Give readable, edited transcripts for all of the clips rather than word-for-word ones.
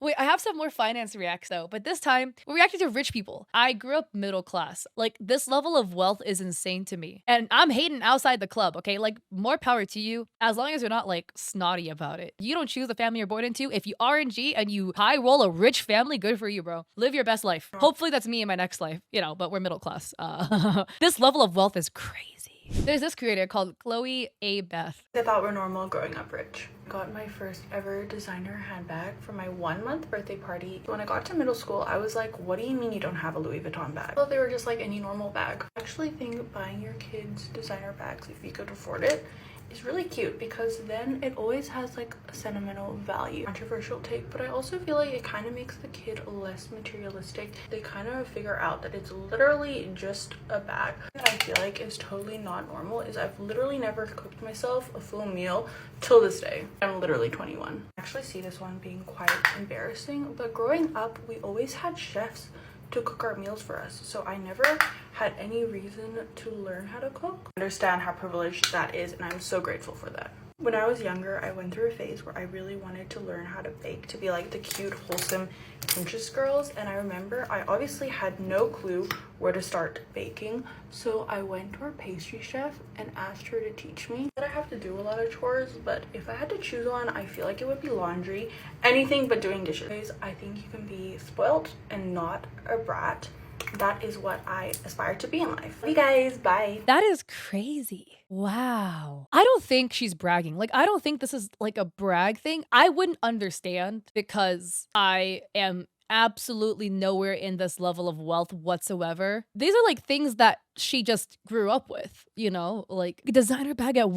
Wait, I have some more finance reacts though, but this time we're reacting to rich people. I grew up middle class. Like, this level of wealth is insane to me. And I'm hating outside the club, okay? Like, more power to you as long as you're not like snotty about it. You don't choose the family you're born into. If you RNG and you high roll a rich family, good for you, bro. Live your best life. Hopefully that's me in my next life, you know, but we're middle class. This level of wealth is crazy. There's this creator called Chloe A. Beth. I thought we're normal growing up rich. Got my first ever designer handbag for my 1-month birthday party. When I got to middle school, I was like, what do you mean you don't have a Louis Vuitton bag? I thought they were just like any normal bag. I actually think buying your kids designer bags, if you could afford it, is really cute because then it always has like a sentimental value. Controversial take, but I also feel like it kind of makes the kid less materialistic. They kind of figure out that it's literally just a bag. That I feel like is totally not normal is I've literally never cooked myself a full meal till this day. I'm literally 21. I actually see this one being quite embarrassing, but growing up we always had chefs to cook our meals for us, so I never had any reason to learn how to cook. I understand how privileged that is, and I'm so grateful for that. When I was younger, I went through a phase where I really wanted to learn how to bake, to be like the cute, wholesome Pinterest girls. And I remember I obviously had no clue where to start baking. So I went to our pastry chef and asked her to teach me. That I have to do a lot of chores, but if I had to choose one, I feel like it would be laundry. Anything but doing dishes. I think you can be spoiled and not a brat. That is what I aspire to be in life. Love you guys, bye. That is crazy. Wow. I don't think she's bragging. Like, I don't think this is like a brag thing. I wouldn't understand because I am absolutely nowhere in this level of wealth whatsoever. These are like things that she just grew up with, you know, like a designer bag at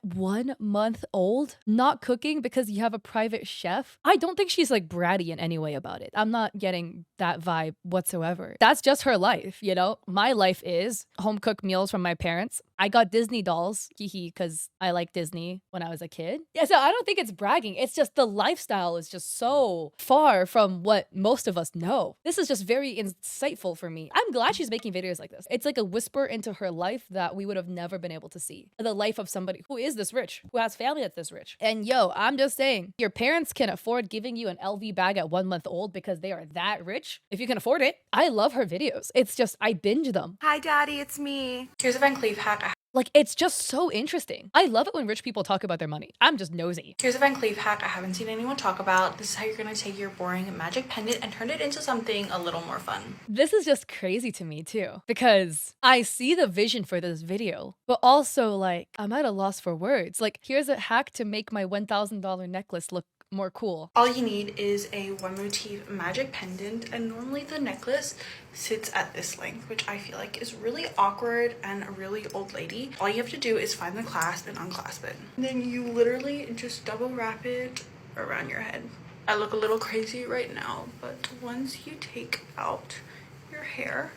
1 month old, not cooking because you have a private chef. I don't think she's like bratty in any way about it. I'm not getting that vibe whatsoever. That's just her life, you know? My life is home cooked meals from my parents. I got Disney dolls, because I like Disney when I was a kid. Yeah, so I don't think it's bragging. It's just the lifestyle is just so far from what most of us know. This is just very insightful for me. I'm glad she's making videos like this. It's like a whisper into her life that we would have never been able to see. The life of somebody who is this rich, who has family that's this rich. And yo, I'm just saying, your parents can afford giving you an LV bag at 1 month old because they are that rich. If you can afford it, I love her videos. It's just, I binge them. Hi daddy, it's me. Here's a Van Cleef hack. Like, it's just so interesting. I love it when rich people talk about their money. I'm just nosy. Here's a Van Cleef hack I haven't seen anyone talk about. This is how you're gonna take your boring magic pendant and turn it into something a little more fun. This is just crazy to me too, because I see the vision for this video, but also like, I'm at a loss for words. Like, here's a hack to make my $1,000 necklace look more cool. All you need is a one motif magic pendant, and normally the necklace sits at this length, which I feel like is really awkward and a really old lady. All you have to do is find the clasp and unclasp it. And then you literally just double wrap it around your head. I look a little crazy right now, but once you take out your hair,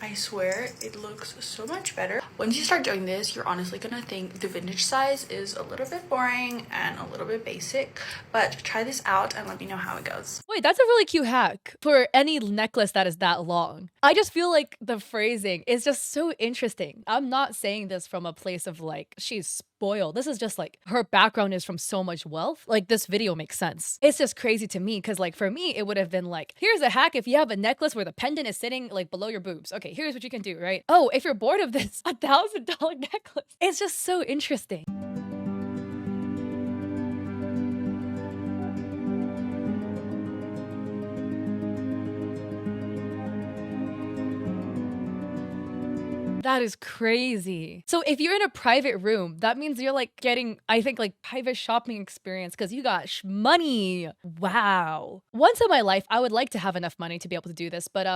I swear it looks so much better. Once you start doing this, you're honestly gonna think the vintage size is a little bit boring and a little bit basic, but try this out and let me know how it goes. Wait, that's a really cute hack for any necklace that is that long. I just feel like the phrasing is just so interesting. I'm not saying this from a place of like, she's spoiled. This is just like, her background is from so much wealth. Like, this video makes sense. It's just crazy to me because like, for me, it would have been like, here's a hack if you have a necklace where the pendant is sitting like below your boobs. Okay, here's what you can do, right? Oh, if you're bored of this, $1,000 necklace. It's just so interesting. That is crazy. So if you're in a private room, that means you're like getting, I think, like private shopping experience because you got money. Wow. Once in my life, I would like to have enough money to be able to do this, but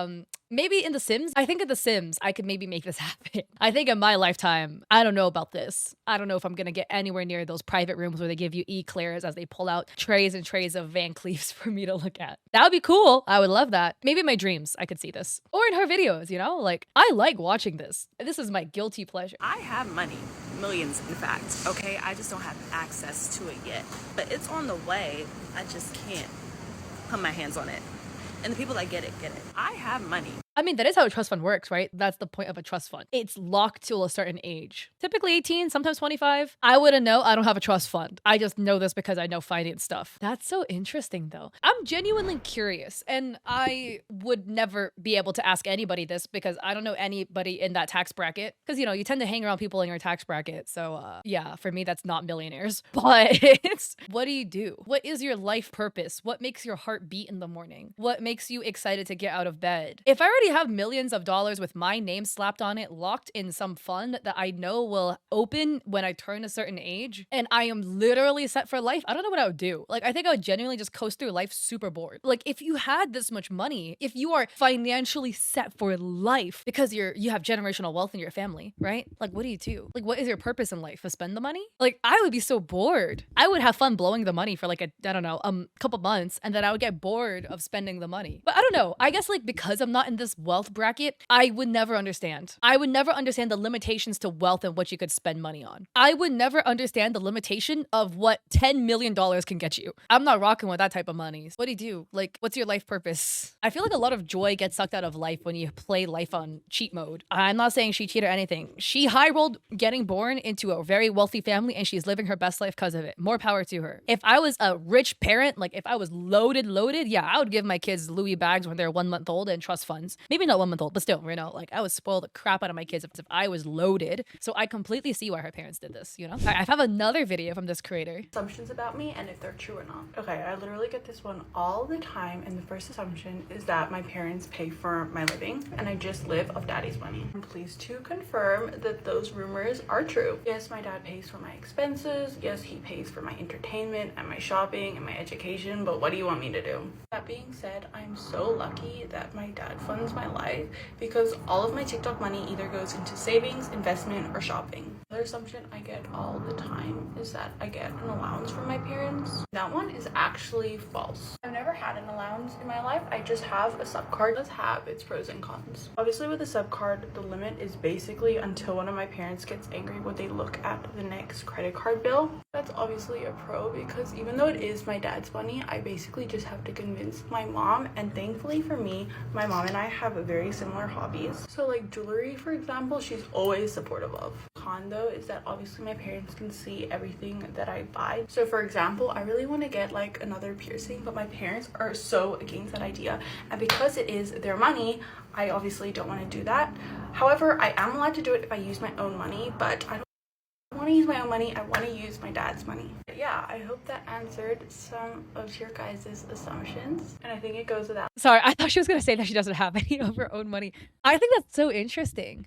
maybe in The Sims, I think in The Sims, I could maybe make this happen. I think in my lifetime, I don't know about this. I don't know if I'm gonna get anywhere near those private rooms where they give you eclairs as they pull out trays and trays of Van Cleefs for me to look at. That would be cool. I would love that. Maybe in my dreams, I could see this. Or in her videos, you know? Like, I like watching this. This is my guilty pleasure. I have money, millions in fact, okay? I just don't have access to it yet. But it's on the way, I just can't put my hands on it. And the people that get it, get it. I have money. I mean, that is how a trust fund works, right? That's the point of a trust fund. It's locked till a certain age. Typically 18, sometimes 25. I wouldn't know. I don't have a trust fund. I just know this because I know finance stuff. That's so interesting though. I'm genuinely curious and I would never be able to ask anybody this because I don't know anybody in that tax bracket. Because, you know, you tend to hang around people in your tax bracket. So, yeah, for me, that's not millionaires. But what do? What is your life purpose? What makes your heart beat in the morning? What makes you excited to get out of bed? If I already have millions of dollars with my name slapped on it, locked in some fund that I know will open when I turn a certain age, and I am literally set for life, I don't know what I would do. Like, I think I would genuinely just coast through life super bored. Like, if you had this much money, if you are financially set for life because you have generational wealth in your family, right? Like, what do? Like, what is your purpose in life? To spend the money? Like, I would be so bored. I would have fun blowing the money for like I don't know, couple months, and then I would get bored of spending the money. But I don't know. I guess like because I'm not in this wealth bracket, I would never understand. I would never understand the limitations to wealth and what you could spend money on. I would never understand the limitation of what $10 million can get you. I'm not rocking with that type of money. What do? Like, what's your life purpose? I feel like a lot of joy gets sucked out of life when you play life on cheat mode. I'm not saying she cheated or anything. She high rolled getting born into a very wealthy family and she's living her best life because of it. More power to her. If I was a rich parent, like if I was loaded, yeah, I would give my kids Louis bags when they're 1 month old and trust funds. Maybe not 1 month old, but still, you know, like I would spoil the crap out of my kids if I was loaded. So I completely see why her parents did this, you know? I have another video from this creator. Assumptions about me and if they're true or not. Okay, I literally get this one all the time, and the first assumption is that my parents pay for my living and I just live off daddy's money. I'm pleased to confirm that those rumors are true. Yes, my dad pays for my expenses. Yes, he pays for my entertainment and my shopping and my education, but what do you want me to do? That being said, I'm so lucky that my dad funds my life because all of my TikTok money either goes into savings, investment, or shopping. Another assumption I get all the time is that I get an allowance from my parents. That one is actually false. I've never had an allowance in my life. I just have a sub card. It does have its pros and cons. Obviously with a sub card, the limit is basically until one of my parents gets angry when they look at the next credit card bill. That's obviously a pro because even though it is my dad's money, I basically just have to convince my mom, and thankfully for me, my mom and I have very similar hobbies. So like jewelry, for example, she's always supportive of. Con though is that obviously my parents can see everything that I buy. So for example, I really want to get like another piercing, but my parents are so against that idea, and because it is their money, I obviously don't want to do that. However, I am allowed to do it if I use my own money, but I don't want to use my own money. I want to use my dad's money. But yeah, I hope that answered some of your guys' assumptions, and I think it goes without. Sorry, I thought she was gonna say that she doesn't have any of her own money. I think that's so interesting.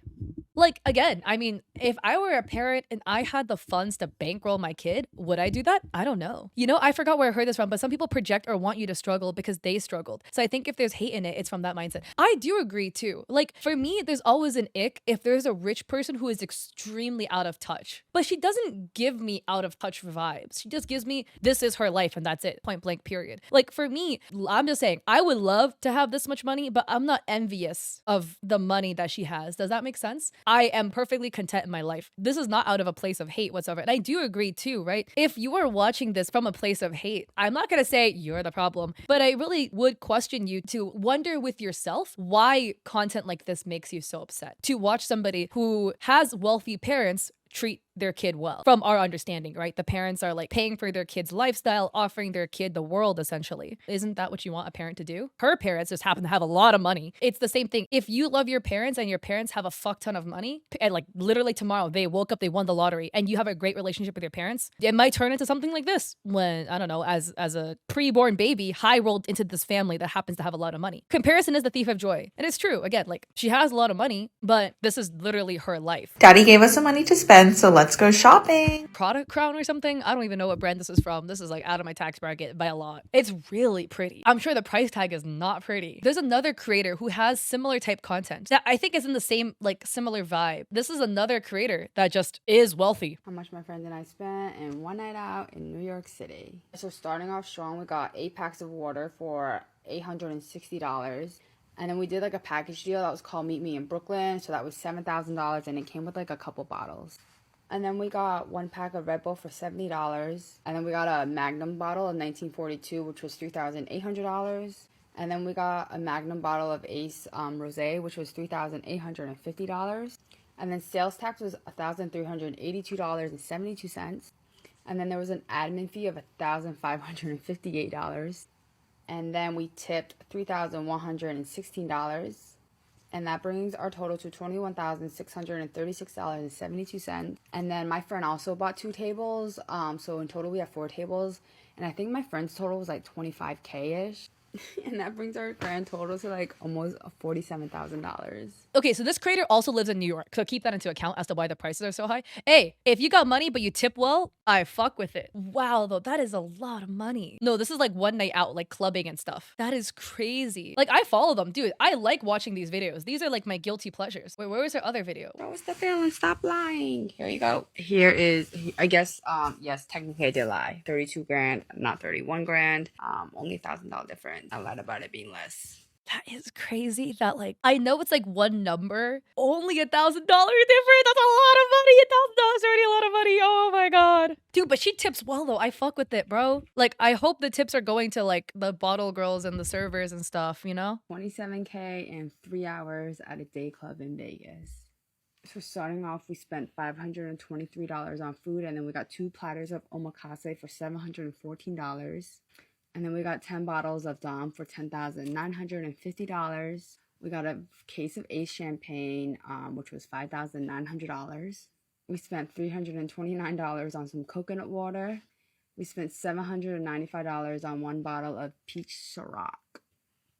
Like, again, I mean, if I were a parent and I had the funds to bankroll my kid, would I do that? I don't know. You know, I forgot where I heard this from, but some people project or want you to struggle because they struggled. So I think if there's hate in it, it's from that mindset. I do agree too. Like, for me, there's always an ick if there's a rich person who is extremely out of touch. But she doesn't give me out of touch vibes. She just gives me, this is her life and that's it. Point blank, period. Like, for me, I'm just saying, I would love to have this much money, but I'm not envious of the money that she has. Does that make sense? I am perfectly content in my life. This is not out of a place of hate whatsoever. And I do agree too, right? If you are watching this from a place of hate, I'm not going to say you're the problem, but I really would question you to wonder with yourself why content like this makes you so upset. To watch somebody who has wealthy parents treat their kid well. From our understanding, right? The parents are like paying for their kid's lifestyle, offering their kid the world essentially. Isn't that what you want a parent to do? Her parents just happen to have a lot of money. It's the same thing. If you love your parents and your parents have a fuck ton of money, and like literally tomorrow they woke up, they won the lottery, and you have a great relationship with your parents, it might turn into something like this when, I don't know, as a preborn baby, high rolled into this family that happens to have a lot of money. Comparison is the thief of joy. And it's true. Again, like she has a lot of money, but this is literally her life. Daddy gave us some money to spend, so let's go shopping. Product Crown or something. I don't even know what brand this is from. This is like out of my tax bracket by a lot. It's really pretty. I'm sure the price tag is not pretty. There's another creator who has similar type content that I think is in the same like similar vibe. This is another creator that just is wealthy. How much my friend and I spent in one night out in New York City. So starting off strong, we got 8 packs of water for $860. And then we did like a package deal that was called Meet Me in Brooklyn. So that was $7,000 and it came with like a couple bottles. And then we got 1 pack of Red Bull for $70. And then we got a Magnum bottle of 1942, which was $3,800. And then we got a Magnum bottle of Ace Rosé, which was $3,850. And then sales tax was $1,382.72. And then there was an admin fee of $1,558. And then we tipped $3,116. And that brings our total to $21,636.72. And then my friend also bought 2 tables. So in total we have 4 tables. And I think my friend's total was like $25K-ish. And that brings our grand total to like almost $47,000. Okay, so this creator also lives in New York, so keep that into account as to why the prices are so high. Hey, if you got money but you tip well, I fuck with it. Wow, though, that is a lot of money. No, this is like one night out, like clubbing and stuff. That is crazy. Like, I follow them, dude. I like watching these videos. These are like my guilty pleasures. Wait, where was her other video? Bro, what's the feeling? Stop lying. Here you go. Here is, I guess, yes, technically I did lie. 32 grand, not 31 grand. Only $1,000 difference. I lied about it being less. That is crazy that, like, I know it's like one number, only $1,000 difference. That's a lot of money. $1,000 already a lot of money. Oh my God. Dude, but she tips well though. I fuck with it, bro. Like, I hope the tips are going to like the bottle girls and the servers and stuff, you know? $27K and 3 hours at a day club in Vegas. So starting off, we spent $523 on food, and then we got 2 platters of omakase for $714. And then we got 10 bottles of Dom for $10,950. We got a case of Ace champagne, which was $5,900. We spent $329 on some coconut water. We spent $795 on 1 bottle of peach Ciroc.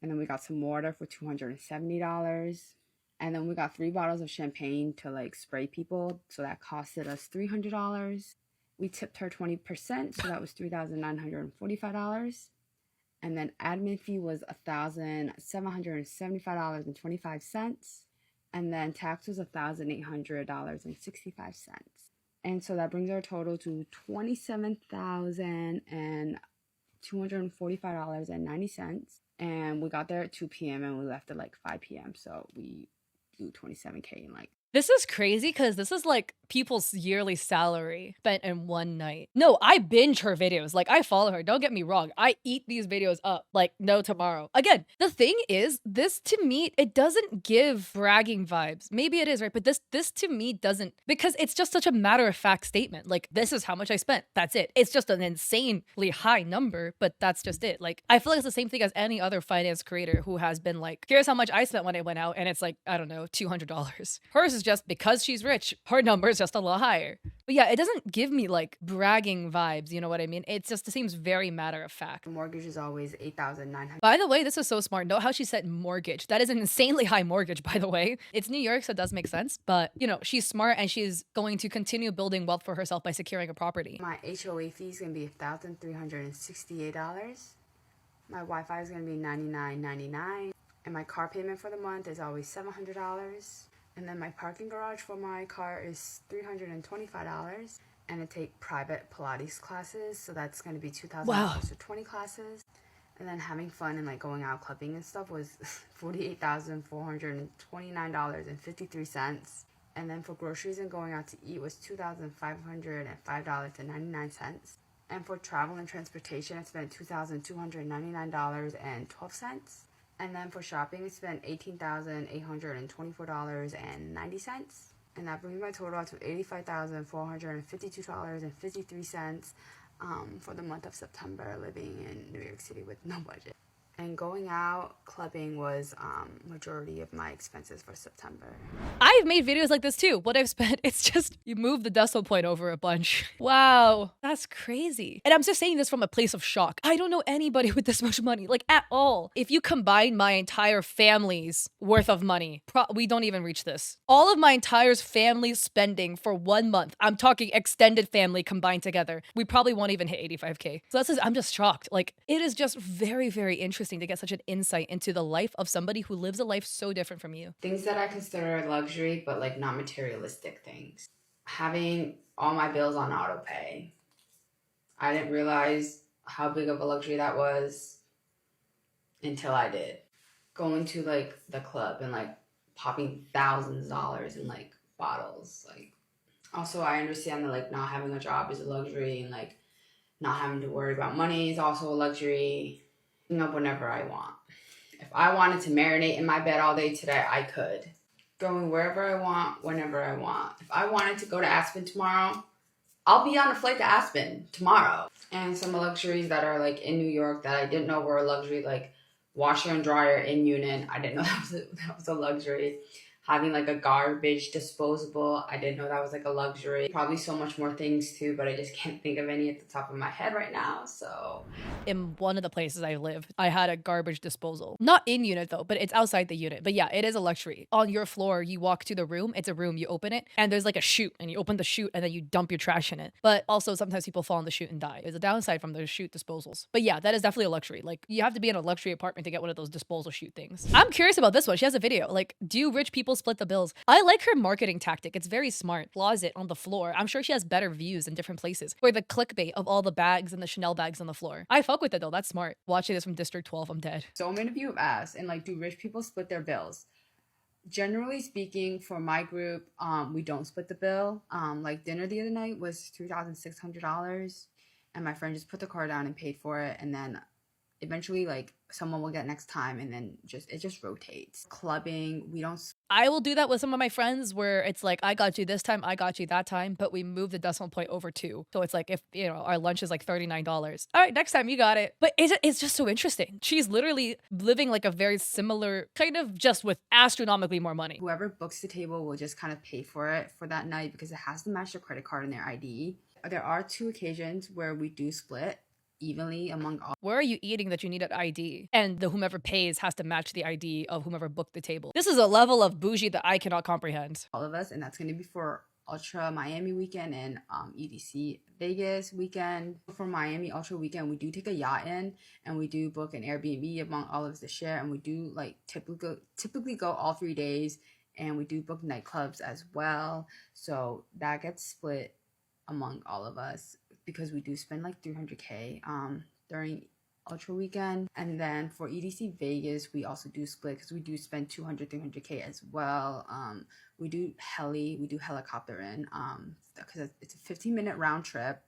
And then we got some water for $270. And then we got 3 bottles of champagne to like spray people. So that costed us $300. We tipped her 20%, so that was $3,945. And then admin fee was $1,775.25. And then tax was $1,800.65. And so that brings our total to $27,245.90. And we got there at 2 p.m. and we left at like 5 p.m. So we do $27K in like. This is crazy because this is like people's yearly salary spent in one night. No, I binge her videos. Like, I follow her. Don't get me wrong. I eat these videos up like no tomorrow. Again, the thing is, this to me, it doesn't give bragging vibes. Maybe it is, right? But this to me doesn't, because it's just such a matter of fact statement. Like, this is how much I spent. That's it. It's just an insanely high number, but that's just it. Like, I feel like it's the same thing as any other finance creator who has been like, here's how much I spent when I went out. And it's like, I don't know, $200. Hers is just because she's rich, her number is just a lot higher. But yeah, it doesn't give me like bragging vibes, you know what I mean? It seems very matter of fact. The mortgage is always $8,900. By the way, this is so smart. Note how she said mortgage. That is an insanely high mortgage, by the way. It's New York, so it does make sense. But, you know, she's smart and she's going to continue building wealth for herself by securing a property. My HOA fee is going to be $1,368. My Wi-Fi is going to be $99.99. And my car payment for the month is always $700. And then my parking garage for my car is $325. And I take private Pilates classes, so that's going to be $2,000 for 20 classes. And then having fun and like going out clubbing and stuff was $48,429.53. And then for groceries and going out to eat was $2,505.99. And for travel and transportation, I spent $2,299.12. And then for shopping, I spent $18,824.90. And that brings my total out to $85,452.53 for the month of September, living in New York City with no budget. And going out clubbing was majority of my expenses for September. I've made videos like this too. What I've spent, it's just, you move the decimal point over a bunch. Wow, that's crazy. And I'm just saying this from a place of shock. I don't know anybody with this much money, like at all. If you combine my entire family's worth of money, we don't even reach this. All of my entire family's spending for 1 month, I'm talking extended family combined together, we probably won't even hit 85K. So I'm just shocked. Like, it is just very, very interesting to get such an insight into the life of somebody who lives a life so different from you. Things that I consider luxury, but like not materialistic things. Having all my bills on auto pay. I didn't realize how big of a luxury that was until I did. Going to like the club and like popping thousands of dollars in like bottles. Like, also I understand that like not having a job is a luxury, and like not having to worry about money is also a luxury. Up whenever I want. If I wanted to marinate in my bed all day today, I could. Going wherever I want, whenever I want. If I wanted to go to Aspen tomorrow, I'll be on a flight to Aspen tomorrow. And some luxuries that are like in New York that I didn't know were a luxury, like washer and dryer in Union. I didn't know that was a luxury. Having like a garbage disposable, I didn't know that was like a luxury. Probably so much more things too, but I just can't think of any at the top of my head right now, so. In one of the places I lived, I had a garbage disposal. Not in unit though, but it's outside the unit. But yeah, it is a luxury. On your floor, you walk to the room, it's a room, you open it, and there's like a chute, and you open the chute and then you dump your trash in it. But also sometimes people fall in the chute and die. There's a downside from the chute disposals. But yeah, that is definitely a luxury. Like you have to be in a luxury apartment to get one of those disposal chute things. I'm curious about this one. She has a video. Like, do rich people split the bills? I like her marketing tactic. It's very smart. Closet on the floor. I'm sure she has better views in different places. Or the clickbait of all the bags and the Chanel bags on the floor. I fuck with it though. That's smart. Watching this from District 12, I'm dead. So many of you have asked, and like, do rich people split their bills? Generally speaking, for my group, we don't split the bill. Like dinner the other night was $3,600, and my friend just put the card down and paid for it, and then eventually like someone will get next time, and then it just rotates. Clubbing, we don't. I will do that with some of my friends where it's like, I got you this time, I got you that time, but we move the decimal point over 2. So it's like, if, you know, our lunch is like $39. All right, next time you got it. But it's just so interesting. She's literally living like a very similar, kind of just with astronomically more money. Whoever books the table will just kind of pay for it for that night because it has to match their credit card and their ID. There are 2 occasions where we do split evenly among all. Where are you eating that you need an ID? And the whomever pays has to match the ID of whomever booked the table. This is a level of bougie that I cannot comprehend. All of us, and that's going to be for Ultra Miami weekend and EDC Vegas weekend. For Miami Ultra weekend, we do take a yacht in, and we do book an Airbnb among all of us to share, and we do like typically go all 3 days, and we do book nightclubs as well. So that gets split among all of us, because we do spend like $300K during Ultra weekend. And then for EDC Vegas, we also do split because we do spend $300K as well. We do helicopter in because it's a 15-minute round trip,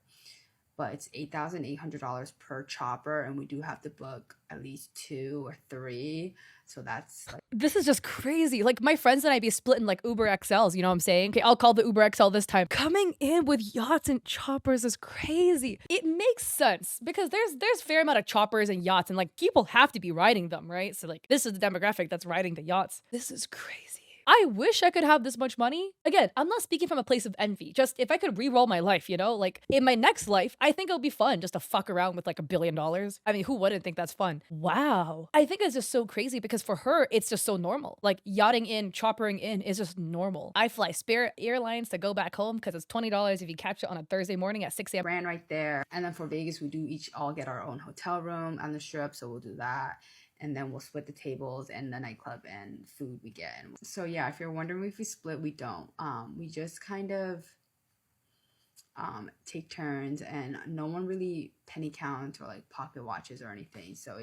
but it's $8,800 per chopper, and we do have to book at least 2 or 3. So that's like, this is just crazy. Like my friends and I be splitting like Uber XLs, you know what I'm saying? Okay, I'll call the Uber XL this time. Coming in with yachts and choppers is crazy. It makes sense because there's fair amount of choppers and yachts, and like people have to be riding them, right? So like this is the demographic that's riding the yachts. This is crazy. I wish I could have this much money. Again, I'm not speaking from a place of envy. Just if I could re-roll my life, you know? Like in my next life, I think it'll be fun just to fuck around with like $1 billion. I mean, who wouldn't think that's fun? Wow. I think it's just so crazy because for her, it's just so normal. Like yachting in, choppering in is just normal. I fly Spirit Airlines to go back home because it's $20 if you catch it on a Thursday morning at 6 a.m. brand right there. And then for Vegas, we do each all get our own hotel room on the Strip, so we'll do that. And then we'll split the tables and the nightclub and food we get. So yeah, if you're wondering if we split, we don't. We just kind of take turns, and no one really penny counts or like pocket watches or anything. So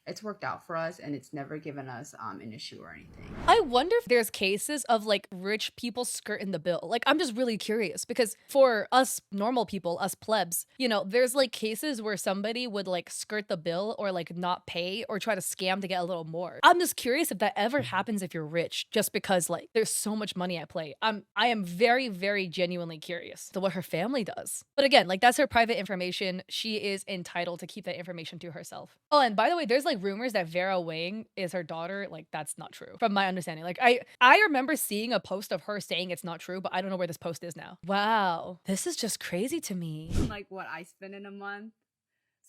it's worked out for us, and it's never given us an issue or anything. I wonder if there's cases of like rich people skirting the bill. Like I'm just really curious because for us normal people, us plebs, you know, there's like cases where somebody would like skirt the bill or like not pay or try to scam to get a little more. I'm just curious if that ever happens if you're rich, just because like there's so much money at play. I am very, very genuinely curious to what her family does. But again, like that's her private information. She is entitled to keep that information to herself. Oh, and by the way, there's like rumors that Vera Wang is her daughter. Like that's not true from my understanding. Like I remember seeing a post of her saying it's not true, but I don't know where this post is now. Wow, this is just crazy to me. Like what I spend in a month.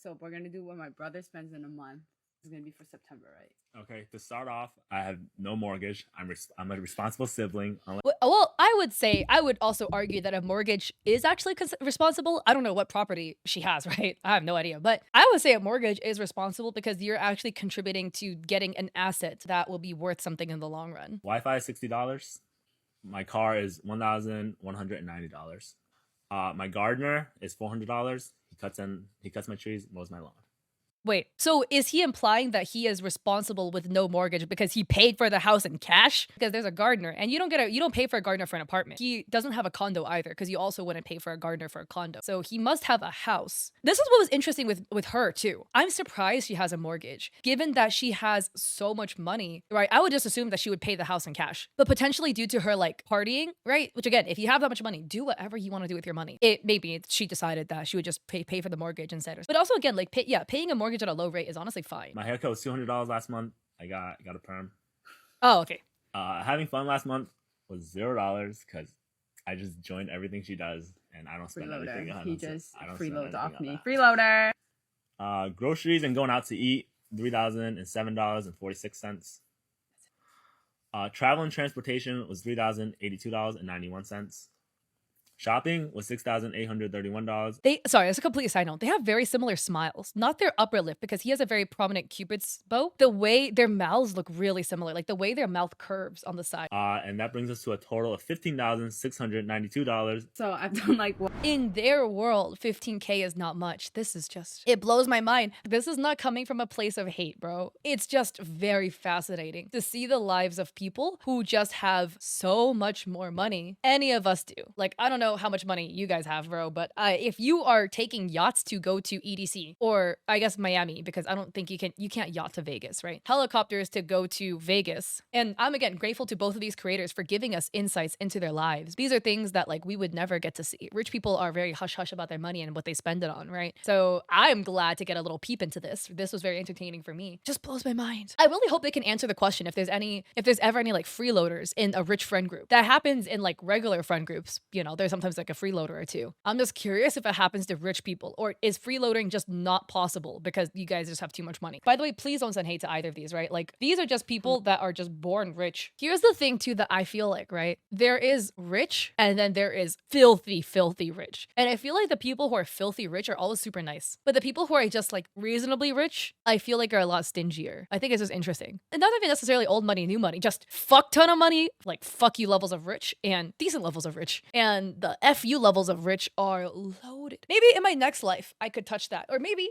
So we're gonna do what my brother spends in a month. It's gonna be for September, right? Okay, to start off, I have no mortgage. I'm a responsible sibling. Well, I would also argue that a mortgage is actually responsible. I don't know what property she has, right? I have no idea. But I would say a mortgage is responsible because you're actually contributing to getting an asset that will be worth something in the long run. Wi-Fi is $60. My car is $1,190. My gardener is $400. He cuts my trees, mows my lawn. Wait, so is he implying that he is responsible with no mortgage because he paid for the house in cash? Because there's a gardener, and you don't pay for a gardener for an apartment. He doesn't have a condo either, because you also wouldn't pay for a gardener for a condo. So he must have a house. This is what was interesting with her too. I'm surprised she has a mortgage, given that she has so much money, right? I would just assume that she would pay the house in cash, but potentially due to her like partying, right? Which again, if you have that much money, do whatever you want to do with your money. Maybe she decided that she would just pay for the mortgage instead. But also again, like paying a mortgage at a low rate is honestly fine. My haircut was $200 last month. I got a perm. Oh, okay. Having fun last month was $0 because I just joined everything she does, and I don't spend anything on. He just I don't freeloads off me. that. Freeloader. Groceries and going out to eat, $3,007.46. Travel and transportation was $3,082.91. Shopping was $6,831. Sorry, as a complete side note, they have very similar smiles. Not their upper lip, because he has a very prominent Cupid's bow. The way their mouths look really similar, like the way their mouth curves on the side. And that brings us to a total of $15,692. So I've done like what? In their world, 15K is not much. This is just, it blows my mind. This is not coming from a place of hate, bro. It's just very fascinating to see the lives of people who just have so much more money. Any of us do. Like, I don't know how much money you guys have, bro, but if you are taking yachts to go to EDC, or I guess Miami, because I don't think you can't yacht to Vegas, right? Helicopters to go to Vegas. And I'm again grateful to both of these creators for giving us insights into their lives. These are things that like we would never get to see. Rich people are very hush hush about their money and what they spend it on, right? So I'm glad to get a little peep into this. This was very entertaining for me. Just blows my mind. I really hope they can answer the question if there's ever any like freeloaders in a rich friend group. That happens in like regular friend groups. You know, there's sometimes like a freeloader or two. I'm just curious if it happens to rich people, or is freeloading just not possible because you guys just have too much money. By the way, please don't send hate to either of these, right? Like, these are just people that are just born rich. Here's the thing too that I feel like, right? There is rich and then there is filthy, filthy rich. And I feel like the people who are filthy rich are always super nice. But the people who are just like reasonably rich, I feel like are a lot stingier. I think it's just interesting. And not even necessarily old money, new money, just fuck ton of money, like fuck you levels of rich and decent levels of rich. And the FU levels of rich are loaded. Maybe in my next life, I could touch that. Or maybe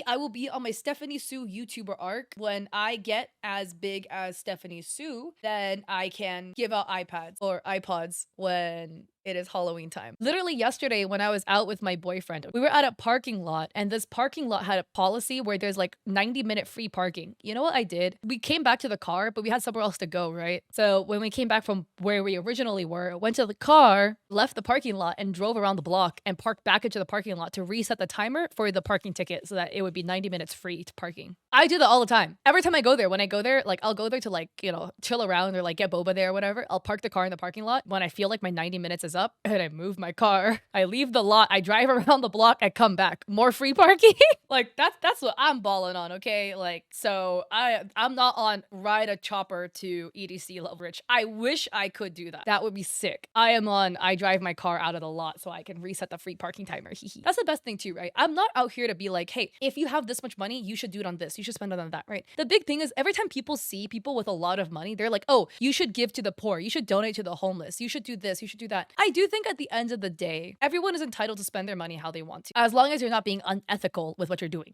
I will be on my Stephanie Sue YouTuber arc. When I get as big as Stephanie Sue, then I can give out iPads or iPods when it is Halloween time. Literally yesterday when I was out with my boyfriend, we were at a parking lot, and this parking lot had a policy where there's like 90-minute free parking. You know what I did? We came back to the car, but we had somewhere else to go, right? So when we came back from where we originally were, went to the car, left the parking lot, and drove around the block and parked back into the parking lot to reset the timer for the parking ticket so that it would be 90 minutes free to parking. I do that all the time. Every time I go there, when I go there, like I'll go there to like, you know, chill around or like get boba there or whatever. I'll park the car in the parking lot when I feel like my 90 minutes is up, and I move my car. I leave the lot, I drive around the block, I come back. More free parking. Like that's what I'm balling on, okay? Like, so I'm not on ride a chopper to EDC level rich. I wish I could do that. That would be sick. I drive my car out of the lot so I can reset the free parking timer. That's the best thing too, right? I'm not out here to be like, hey, if you have this much money, you should do it on this. You should spend it on that, right? The big thing is every time people see people with a lot of money, they're like, oh, you should give to the poor. You should donate to the homeless. You should do this. You should do that. I do think at the end of the day, everyone is entitled to spend their money how they want to, as long as you're not being unethical with what you're doing.